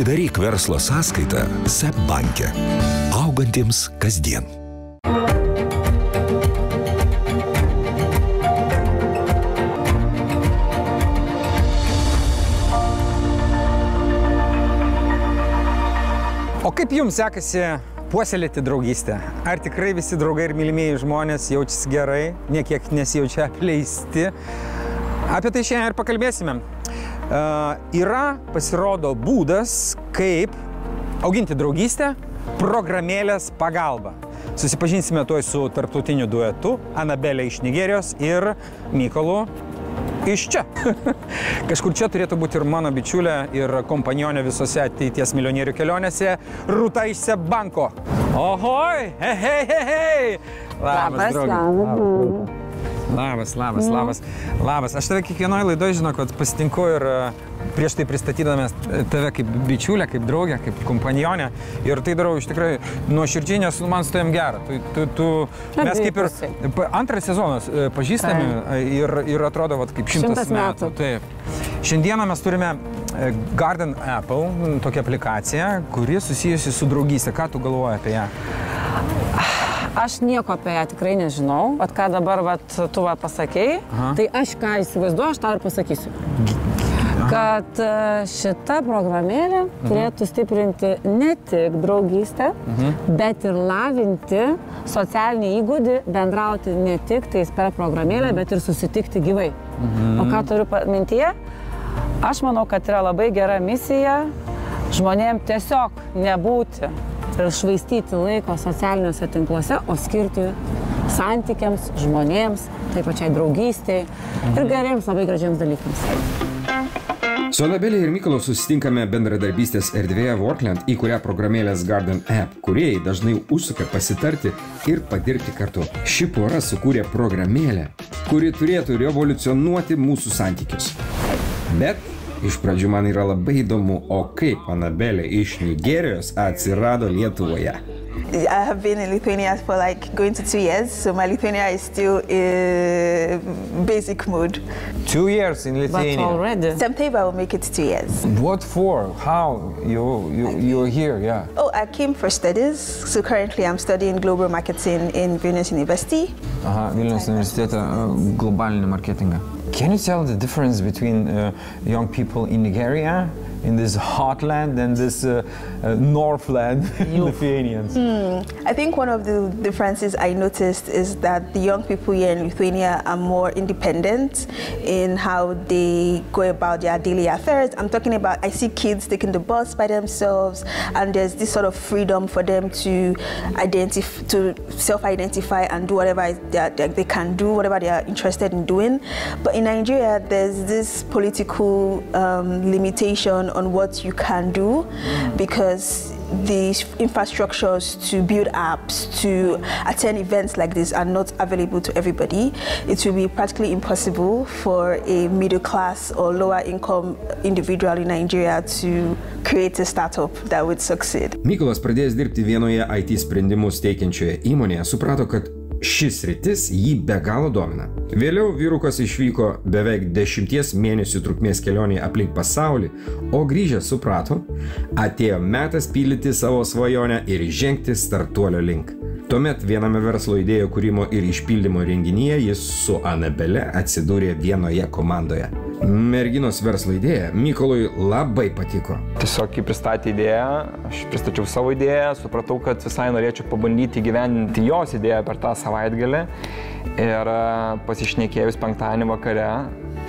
Atidaryk verslo sąskaitą SEB banke. Augantiems kasdien. O kaip jums sekasi puoselėti draugystę? Ar tikrai visi draugai ir mylimieji žmonės jaučiasi gerai, niekiek nesijaučia apleisti? Apie tai šiandien ir pakalbėsime. Yra, pasirodo, būdas, kaip auginti draugystę programėlės pagalba. Susipažinsime tuoj su tarptautiniu duetu Anabelė iš Nigerijos ir Mykolu iš čia. Kažkur čia turėtų būti ir mano bičiulė ir kompanionė visose ateities milijonierių kelionėse Rūta iš SEB banko. Ohoj! Hei, hei, hei, hei! Labas, draugai. Labas. Aš tave kiekvienoje laidoje, žinau, kad pasitinku ir prieš tai pristatydamas tave kaip bičiulę, kaip draugę, kaip kompanionę. Ir tai darau iš tikrai nuoširdžiai, nes man su tavim gera. Mes kaip ir antras sezonas pažįstami ir atrodo kaip 100 metų. Taip. Šiandieną mes turime Garden Apple, tokią aplikaciją, kuri susijusi su draugystė. Ką tu galvoji apie ją? Aš nieko apie ją tikrai nežinau, bet ką dabar tu pasakei, tai aš ką įsivaizduoju, aš tau ir pasakysiu. Kad šita programėlė turėtų stiprinti ne tik draugystę, bet ir lavinti socialinį įgūdį, bendrauti ne tik tais per programėlę, bet ir susitikti gyvai. O ką turiu mintyje? Aš manau, kad yra labai gera misija žmonėm tiesiog nebūti ir švaistyti laiko socialiniuose tinkluose, o skirti santykiams, žmonėms, taip pačiai draugystei ir geriems, labai gražiems dalykams. Su Anabelė ir Mykolu susitinkame bendradarbystės erdvėje Workland, į kurią programėlės Garden App kūrėjai dažnai užsuka pasitarti ir padirbti kartu. Ši pora sukūrė programėlę, kuri turėtų revoliucionuoti mūsų santykius. Bet iš pradžių man yra labai įdomu, o kaip Anabelė iš Nigerijos atsirado Lietuvoje. I have been in Lithuania for going to 2 years, so my Lithuania is still in basic mode. 2 years in Lithuania? But already? September will make it 2 years. What for? How? You're here, yeah. Oh, I came for studies, so currently I'm studying global marketing in Vilnius University. Vilnius Universitete globalinį marketingą. Can you tell the difference between young people in Nigeria, in this hot land, and this Northland Lithuanians? I think one of the differences I noticed is that the young people here in Lithuania are more independent in how they go about their daily affairs. I'm talking about, I see kids taking the bus by themselves, and there's this sort of freedom for them to self-identify and do whatever they can do, whatever they are interested in doing. But in Nigeria, there's this political limitation on what you can do because the infrastructures to build apps, to attend events like this are not available to everybody. It will be practically impossible for a middle class or lower income individual in Nigeria to create a startup that would succeed. Mykolas pradėjęs dirbti vienoje IT sprendimus teikiančioje įmonėje suprato, kad šis sritis jį be galo domina. Vėliau vyrukas išvyko beveik 10 mėnesių trukmės kelionėje aplink pasaulį, o grįžęs suprato, atėjo metas pildyti savo svajonę ir žengti startuolio link. Tuomet viename verslo idėjų kūrimo ir išpildymo renginyje jis su Anabelė atsidūrė vienoje komandoje. Merginos verslo idėja Mykolui labai patiko. Tiesiog, kai pristatė idėją, aš pristačiau savo idėją, supratau, kad visai norėčiau pabandyti įgyvendinti jos idėją per tą savaitgalį. Ir pasišnekėjus penktadienį vakare,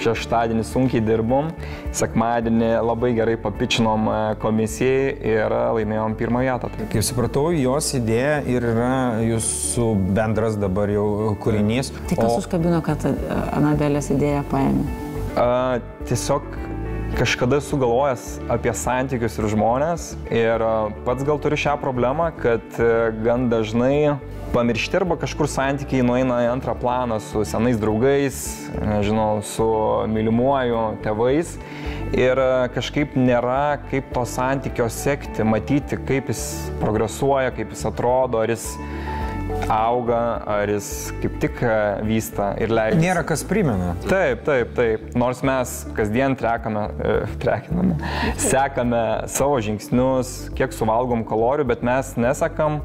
šeštadienį sunkiai dirbom, sekmadienį labai gerai papičinom komisijai ir laimėjom pirmą vietą. Kaip supratau, jos idėja ir yra jūsų bendras dabar jau kūrinys. Tai kas užkabino, kad Anabelės idėją paėmė? Tiesiog kažkada sugalvojęs apie santykius ir žmonės ir pats gal turiu šią problemą, kad gan dažnai pamiršti arba kažkur santykiai nueina į antrą planą su senais draugais, nežinau, su mylimuoju, tėvais ir kažkaip nėra kaip to santykio sekti, matyti, kaip jis progresuoja, kaip jis atrodo, ar jis auga, ar jis kaip tik vysta ir leidžia. Nėra kas primena. Taip. Nors mes kasdien sekame savo žingsnius, kiek suvalgom kalorijų, bet mes nesakam,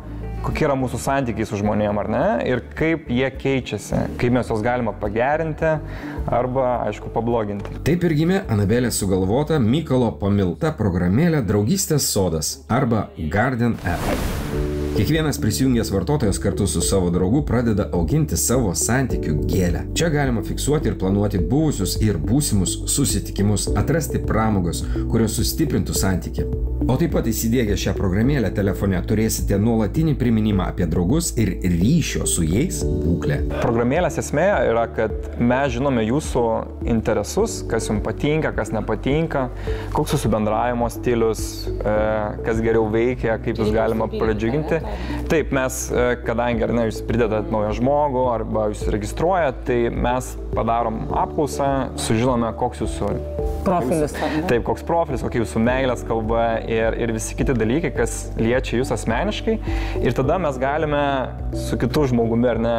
kokie yra mūsų santykiai su žmonėm, ar ne, ir kaip jie keičiasi, kaip mes juos galima pagerinti arba, aišku, pabloginti. Taip ir gimė Anabelės sugalvota Mykolo pamilta programėlė Draugystės sodas arba Garden App. Kiekvienas prisijungęs vartotojas kartu su savo draugu pradeda auginti savo santykių gėlę. Čia galima fiksuoti ir planuoti buvusius ir būsimus susitikimus, atrasti pramogos, kurios sustiprintų santykį. O taip pat įsidiegę šią programėlę telefone turėsite nuolatinį priminimą apie draugus ir ryšio su jais būklę. Programėlės esmė yra, kad mes žinome jūsų interesus, kas jums patinka, kas nepatinka, koks jūsų bendravimo stilius, kas geriau veikia, kaip jūs galima pradžiuginti. Taip, mes, kadangi ar ne, jūs pridedat naują žmogų arba jūs registruojat, tai mes padarom apklausą, sužinome, koks jūsų profilis. Taip, koks profilis, kokia jūsų meilės kalba ir visi kiti dalykai, kas liečia jūs asmeniškai. Ir tada mes galime su kitu žmogumi, ar ne,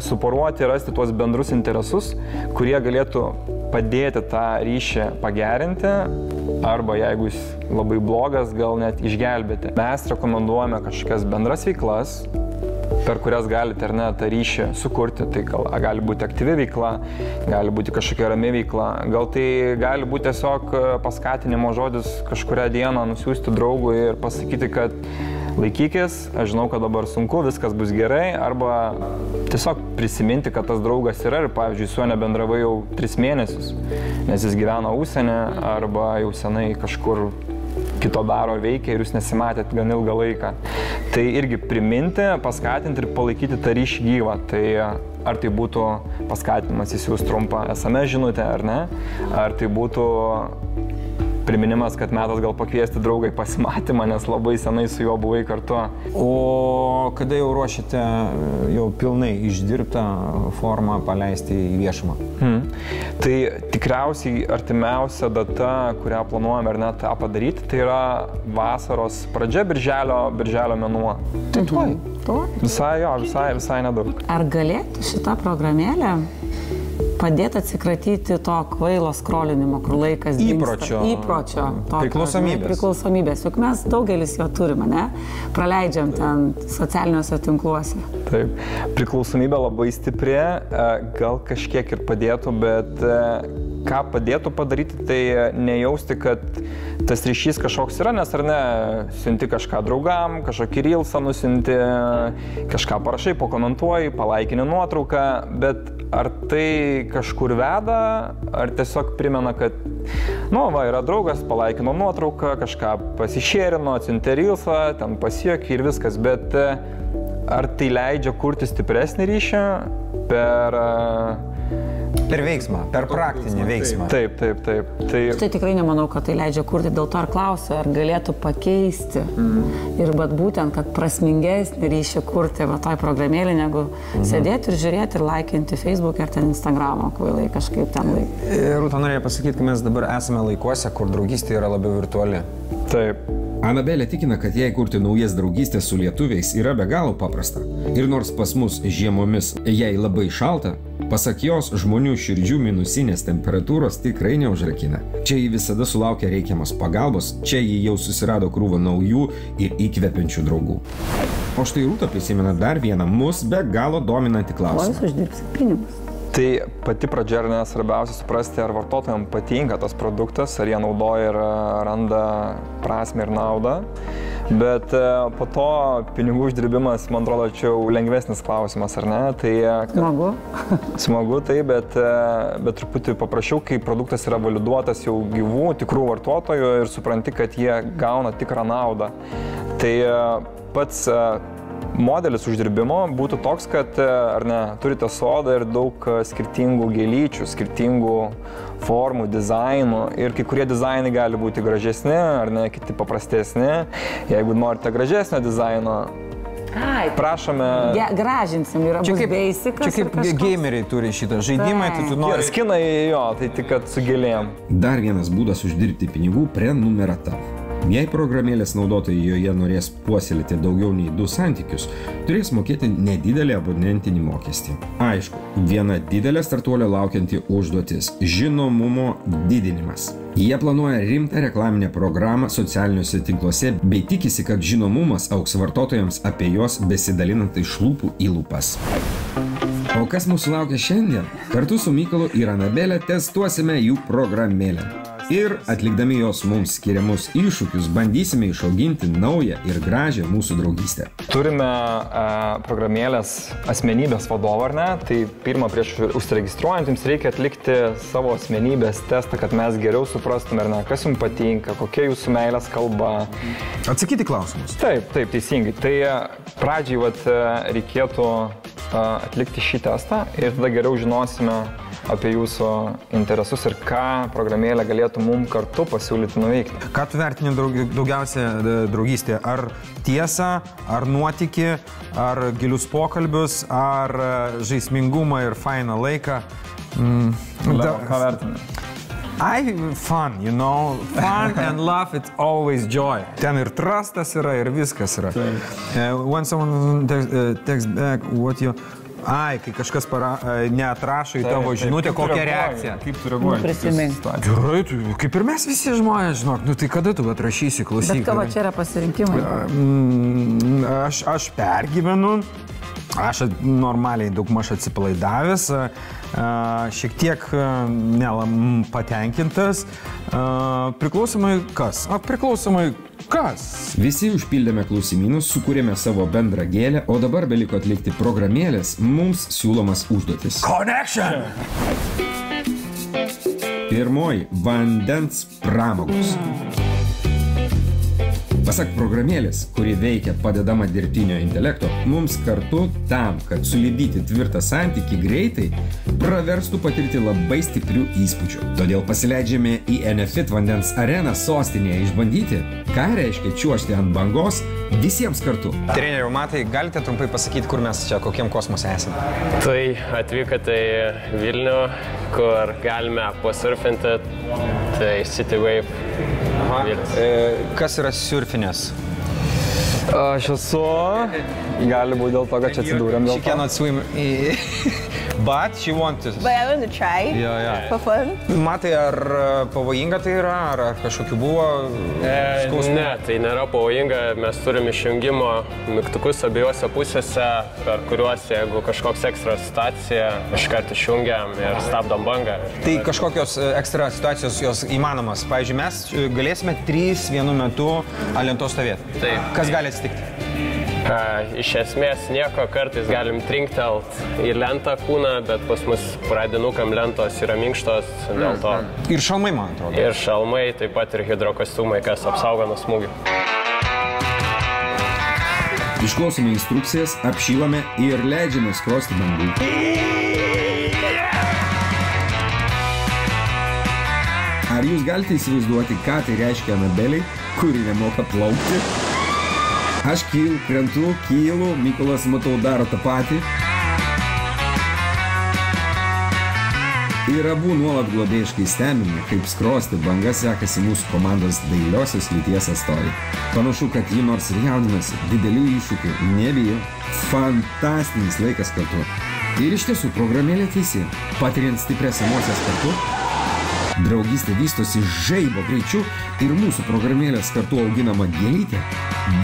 suporuoti, rasti tuos bendrus interesus, kurie galėtų padėti tą ryšį pagerinti, arba jeigu jis labai blogas, gal net išgelbėti. Mes rekomenduojame kažkokias bendras veiklas, per kurias galite, ar ne, tą ryšį sukurti. Tai gali būti aktyvi veikla, gali būti kažkokia rami veikla, gal tai gali būti tiesiog paskatinimo žodis kažkurią dieną nusiųsti draugui ir pasakyti, kad laikykis, aš žinau, kad dabar sunku, viskas bus gerai, arba tiesiog prisiminti, kad tas draugas yra ir, pavyzdžiui, su juo nebendravai jau 3 mėnesius, nes jis gyvena užsienį arba jau senai kažkur kito daro veikia ir jūs nesimatėt gan ilgą laiką. Tai irgi priminti, paskatinti ir palaikyti tą ryšį gyvą. Tai ar tai būtų paskatinimas įsiųsti trumpą SMS žinutę, ar ne? Ar tai būtų priminimas, kad metas gal pakviesti draugą į pasimatymą, nes labai senai su juo buvai kartu. O kada jau ruošiate jau pilnai išdirbtą formą paleisti į viešumą? Tai tikriausiai artimiausia data, kurią planuojame ar net tą padaryti, tai yra vasaros pradžia, birželio mėnuo. Tai tuoj. Visai nedaug. Ar galėtų šita programėlė padėti atsikratyti to kvailo skrolinimo, kur laikas dingsta. Įpročio. Priklausomybės. Juk mes daugelis jo turime, ne? Praleidžiam ten socialiniuose tinkluose. Taip. Priklausomybė labai stipri, gal kažkiek ir padėtų, bet ką padėtų padaryti, tai nejausti, kad tas ryšys kažkoks yra, nes ar ne, siunti kažką draugam, kažkokį reelsą nusiunti, kažką parašai, pakomentuoji, palaikini nuotrauką, bet ar tai kažkur veda, ar tiesiog primena, kad, yra draugas, palaikino nuotrauką, kažką pasišėrino, atsiuntė reelsą, ten pasijuokė ir viskas, bet ar tai leidžia kurti stipresnį ryšį per veiksmą, per praktinį veiksmą. Taip. Tai tikrai nemanau, kad tai leidžia kurti, dėl to ar klausiu, ar galėtų pakeisti ir būtent, kad prasmingesnį ryšį kurti toj programėlį, negu sėdėti ir žiūrėti ir laikinti Facebook ar ten Instagramą, kvailai kažkaip ten laikyti. Rūta norėjo pasakyti, kad mes dabar esame laikuose, kur draugystė yra labiau virtuali. Taip. Anabelė tikina, kad jai kurti naujas draugystės su lietuviais yra be galo paprasta. Ir nors pas mus žiemomis jai labai šalta, pasak jos, žmonių širdžių minusinės temperatūros tikrai neužrakina. Čia ji visada sulaukia reikiamos pagalbos, čia ji jau susirado krūvą naujų ir įkvepiančių draugų. O štai Rūta prisimena dar vieną mus be galo dominantį klausimą. O jūs uždirbsit pinigus? Tai pati pradžia, svarbiausia suprasti, ar vartotojams patinka tas produktas, ar jie naudoja ir randa prasmę ir naudą. Bet po to pinigų uždirbimas, man atrodo, čia jau lengvesnis klausimas, ar ne? Tai, smagu. Smagu, tai, bet truputį paprašiau, kai produktas yra validuotas jau gyvų, tikrų vartotojų ir supranti, kad jie gauna tikrą naudą. Tai pats modelis uždirbimo būtų toks, kad turite sodą ir daug skirtingų gėlyčių, skirtingų formų, dizainų ir kai kurie dizainai gali būti gražesni, kiti paprastesni. Jeigu norite gražesnio dizaino, prašome. Gražinsim, yra bus basicas. Čia kaip gameriai turi šitą žaidimą, tai tu nori. Skinai, tai tik kad su gėlėm. Dar vienas būdas uždirbti pinigų prenumerata. Jei programėlės naudotojai joje norės puoselėti daugiau nei 2 santykius, turės mokėti nedidelį abonentinį mokestį. Aišku, viena didelė startuolio laukianti užduotis – žinomumo didinimas. Jie planuoja rimtą reklaminę programą socialiniuose tinkluose bei tikisi, kad žinomumas augs vartotojams apie juos besidalinant iš lūpų į lūpas. O kas mūsų laukia šiandien? Kartu su Mykolu ir Anabelė testuosime jų programėlę. Ir atlikdami jos mums skiriamus iššūkius, bandysime išauginti naują ir gražią mūsų draugystę. Turime programėlės asmenybės vadovą, ar ne? Tai pirmą prieš užsiregistruojant jums reikia atlikti savo asmenybės testą, kad mes geriau suprastume, ar ne, kas jums patinka, kokia jūsų meilės kalba. Atsakyti klausimus. Taip, teisingai. Tai pradžiai reikėtų atlikti šį testą ir tada geriau žinosime apie jūsų interesus ir ką programėlė galėtų mums kartu pasiūlyti nuveikti. Ką tu vertini daugiausia draugystė? Ar tiesą, ar nuotykį, ar gilius pokalbius, ar žaismingumą ir fainą laiką? Ką vertini? Fun, you know, fun and love, it's always joy. Ten ir trustas yra, ir viskas yra. When someone texts back, what you... kai kažkas neatrašo į tavo žinutę, kokią reakciją. Kaip tu reaguoji? Prisimink. Gerai, kaip ir mes visi žmonės, žinok, tai kada tu atrašysi, klausyk. Bet ką čia yra pasirinkimai? Aš pergyvenu, aš normaliai daugmaž atsipalaidavęs, šiek tiek patenkintas, priklausomai kas? Priklausomai kas? Visi užpildėme klausimynus, sukūrėme savo bendrą gėlę, o dabar beliko atlikti programėlės mums siūlomas užduotis. Connection! Pirmoji – vandens pramogos. Pasak programėlės, kuri veikia padedama dirbtinio intelekto, mums kartu tam, kad sulipdyti tvirtą santykį greitai, praverstų patirti labai stiprių įspūdžių. Todėl pasileidžiame į Enefit vandens areną sostinėje išbandyti, ką reiškia čiuožti ant bangos visiems kartu. Treneriau, Matai, galite trumpai pasakyti, kur mes čia, kokiam kosmose esame? Tai atvykote į Vilnių, kur galime pasurfinti, tai City Wave. Kas yra surfinės? Aš esu, gali būti dėl to, kad čia atsidūrėm dėl to. She cannot swim, but she wants to. But I want to try for fun. Matai, ar pavojinga tai yra, ar kažkokių buvo skausmų? Ne, tai nėra pavojinga, mes turim išjungimo mygtukus abiejose pusėse, per kuriuos, jeigu kažkoks ekstra situacija, iškart išjungiam ir stabdom bangą. Tai kažkokios ekstra situacijos jos įmanomas. Pavyzdžiui, mes galėsime 3 vienu metu ant lentos stovėti. Tai kas gali atsitikti? Iš esmės nieko, kartais galim trinktelt į lentą kūną, bet pas mus pradinukam lentos yra minkštos dėl to. Ir šalmai, man atrodo. Ir šalmai, taip pat ir hidrokostumai, kas apsaugo nuo smūgių. Išklausome instrukcijas, apšylame ir leidžiame skrosti bangų. Ar jūs galite įsivaizduoti, ką tai reiškia Anabeliai, kuri nemoka plaukti? Aš krentu, kylu, Mykolas, matau, daro tą patį. Ir abu nuolat globėjiškai stebime, kaip skrosti banga sekasi mūsų komandos dailiosios lyties atstovai. Panašu, kad ji nors ir jaudinasi, didelių iššūkių nebijo. Fantastinis laikas kartu. Ir iš tiesų programėlė teisi. Patiriant stiprias emocijas kartu, draugystė vystosi žaibo greičiu ir mūsų programėlės kartu auginama gėlytė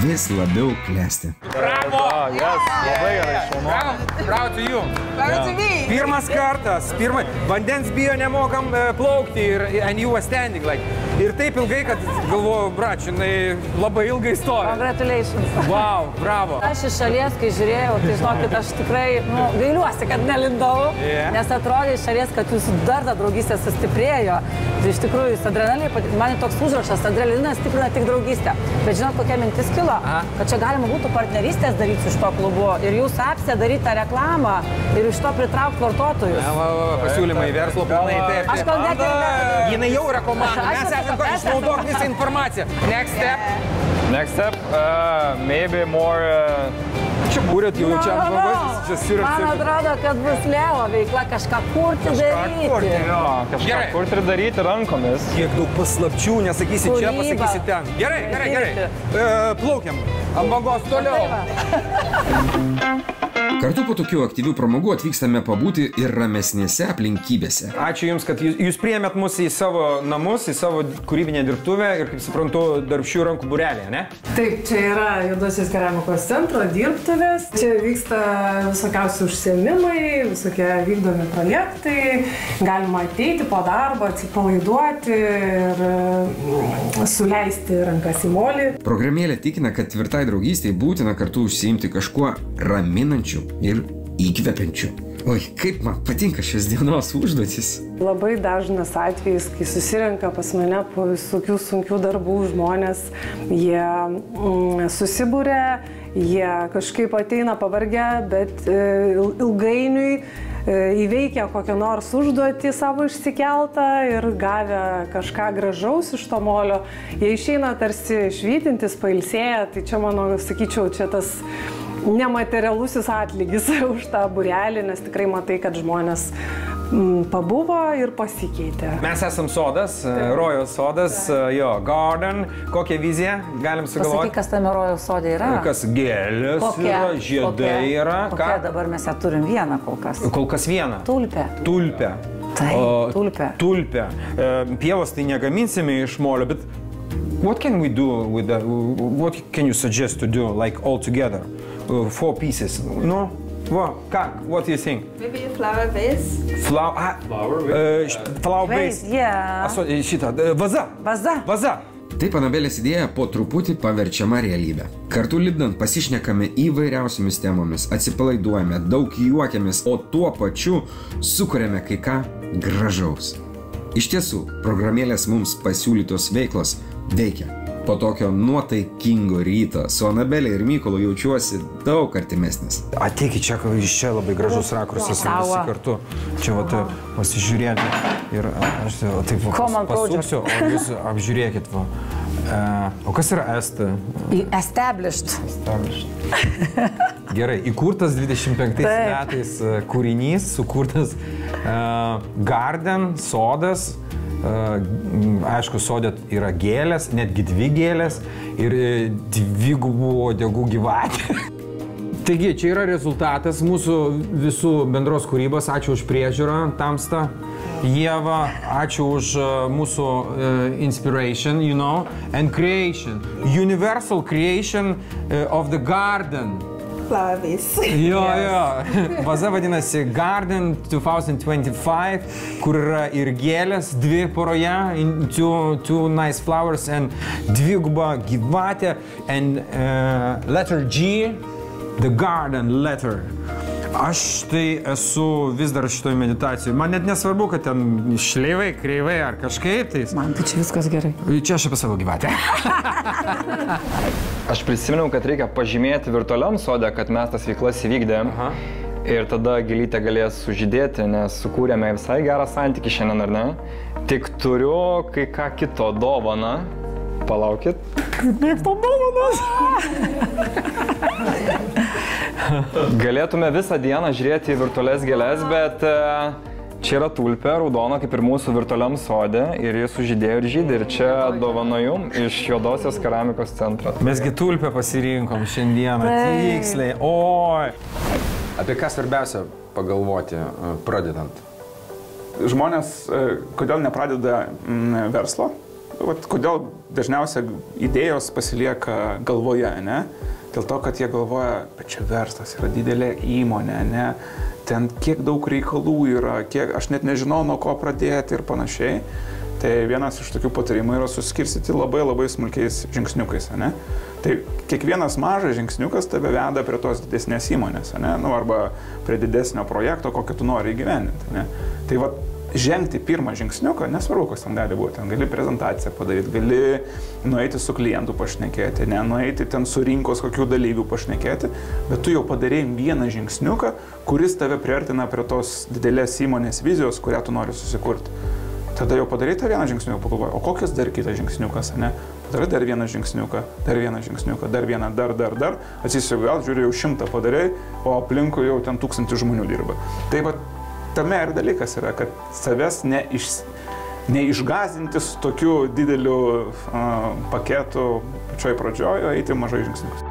vis labiau klesti. Bravo! Labai gerai, šaunuolė. Bravo to you. Pirmas kartas, vandens bijo nemokam plaukti and you were standing like. Ir taip ilgai, kad galvoju, bračinai, labai ilgai stovi. Congratulations. Wow, bravo. Aš iš šalies, kai žiūrėjau, tai žinokit, aš tikrai gailiuosi, kad nelindau, nes atrodė iš šalies, kad jūsų dar ta draugystė sustiprėjo. Tai iš tikrųjų, adrenalinas, man toks užrašas, adrenalinas stiprina tik draugystę. Bet žinot, kokia mintis kilo? Kad čia galima būtų partnerystės daryti su šito klubu ir jūs apsė daryti tą reklamą ir iš to pritraukti vartotojus. Pasiūlymai, verslo planai, taip. Aš gal net ir... Jinai jau yra komanda, mes esame, išnaudok visą informaciją. Next step? Next step, maybe more Čia būrėt jau čia ant bangos, čia siūrėt. Man atrodo, kad bus Leo veikla kažką kurti daryti. Kažką kurti ir daryti rankomis. Kiek daug paslapčių, nesakysi čia, pasakysi ten. Gerai. Plaukiam. Ant bangos toliau. Kartu po tokių aktyvių pramogų atvykstame pabūti ir ramesnėse aplinkybėse. Ačiū Jums, kad Jūs priėmėt mus į savo namus, į savo kūrybinę dirbtuvę ir, kaip suprantu, darbščių rankų būrelė, ne? Taip, čia yra Juodosios keramikos centro dirbtuvės. Čia vyksta visokiausi užsiėmimai, visokie vykdomi projektai. Galima ateiti po darbo, atsipalaiduoti ir suleisti rankas į molį. Programėlė tikina, kad tvirtai draugystei būtina kartu užsiimti kažkuo raminančiu ir įkvepiančiu. Oi, kaip man patinka šios dienos užduotis. Labai dažnas atvejis, kai susirenka pas mane po visokių sunkių darbų žmonės, jie susibūrė, jie kažkaip ateina pavargę, bet ilgainiui įveikia kokią nors užduotį savo išsikeltą ir gavę kažką gražaus iš to molio, jie išeina tarsi švytintis, pailsėję, tai čia mano, sakyčiau, čia tas nematerialusis atlygis už tą būrelį, nes tikrai matai, kad žmonės pabuvo ir pasikeitė. Mes esam sodas, Rojaus sodas, jo, garden. Kokią viziją galim sugalvoti? Pasakyk, kas tame Rojaus sode yra? Kas gėlės yra, žiedai yra. Kokia dabar mes ją turim vieną kol kas? Kol kas vieną. Tulpę. Tulpę. Taip, tulpę. Tulpę. Pievos tai negaminsime iš molio, bet what can we do with that? What can you suggest to do, like all together? 4 pieces. No? What do you think? Maybe a flower vase. Flower vase. Yeah. Šitą. Vaza. Vaza. Taip Anabelės idėja po truputį paverčiama realybę. Kartu lipdant pasišnekame įvairiausiamis temomis, atsipalaiduojame, daug juokiamės, o tuo pačiu sukuriame kai ką gražaus. Iš tiesų, programėlės mums pasiūlytos veiklos veikia. Po tokio nuotaikingo ryto su Anabelė ir Mykolu jaučiuosi daug artimesnis. Ateikit čia, iš čia labai gražus rakursas visi kartu. Čia vat pasižiūrėti ir aš taip pasuksiu, o jūs apžiūrėkit. O kas yra EST? Established. Gerai, įkurtas 25 metais kūrinys, sukurtas Garden, sodas. Aišku, sode yra gėlės, netgi 2 gėlės ir 2 uodegų gyvatė. Taigi, čia yra rezultatas mūsų visų bendros kūrybos. Ačiū už priežiūrą, Tamsta, Ieva, ačiū už mūsų inspiration, you know, and creation. Universal creation of the garden. Flower vase. Jo. Vaza vadinasi Garden 2025, kur yra ir gėlės, 2 poroje, two nice flowers and 2 gyvatė and letter G, the garden letter. Aš tai esu vis dar šitoj meditacijoj. Man net nesvarbu, kad ten šleivai, kreivai ar kažkaip tais. Man tai čia viskas gerai. Čia aš apie savo gyvatę. Aš prisiminiau, kad reikia pažymėti virtualiam sode, kad mes tas veiklas įvykdėm. Ir tada gėlytė galės sužydėti, nes sukūrėme visai gerą santykį šiandien, ar ne? Tik turiu kai ką kito dovaną. Palaukit. Kaip mėgto dovanas. Galėtume visą dieną žiūrėti į virtualias gėles, bet čia yra tulpė, raudona, kaip ir mūsų virtualiam sode, ir jis sužydėjo ir žydė. Ir čia dovanoju iš Juodosios keramikos centro. Mesgi tulpę pasirinkom šiandieną, tiksliai. Oi! Apie ką svarbiausia pagalvoti, pradedant? Žmonės, kodėl nepradeda verslo? Kodėl dažniausiai idėjos pasilieka galvoje, ne? Dėl to, kad jie galvoja, bet čia verslas yra didelė įmonė, ne? Ten kiek daug reikalų yra, aš net nežinau, nuo ko pradėti ir panašiai. Tai vienas iš tokių patarimų yra suskirstyti labai smulkiais žingsniukais, ne? Tai kiekvienas mažas žingsniukas tave veda prie tos didesnės įmonės, ne? Nu, arba prie didesnio projekto, kokį tu nori įgyvendinti, ne? Tai va, žengti pirmą žingsniuką, nesvarbu, kas ten gali būti. Ten gali prezentaciją padaryti, gali nueiti su klientu pašnekėti, ne, nueiti ten su rinkos kokių dalyvių pašnekėti, bet tu jau padarėjai vieną žingsniuką, kuris tave priartina prie tos didelės įmonės vizijos, kurią tu nori susikurti. Tada jau padarai tą vieną žingsniuką, pagalvoji, o kokias dar kitas žingsniukas, ne? Padarai dar vieną žingsniuką, dar vieną, dar. Atsisuki gal, žiūri, jau 100 padarai, o aplinkui jau ten 1000 žmonių dirba. Tai va, tame ir dalykas yra, kad savęs neišgazinti su tokiu dideliu paketu pačioj pradžioje, eiti mažai žingsniukus.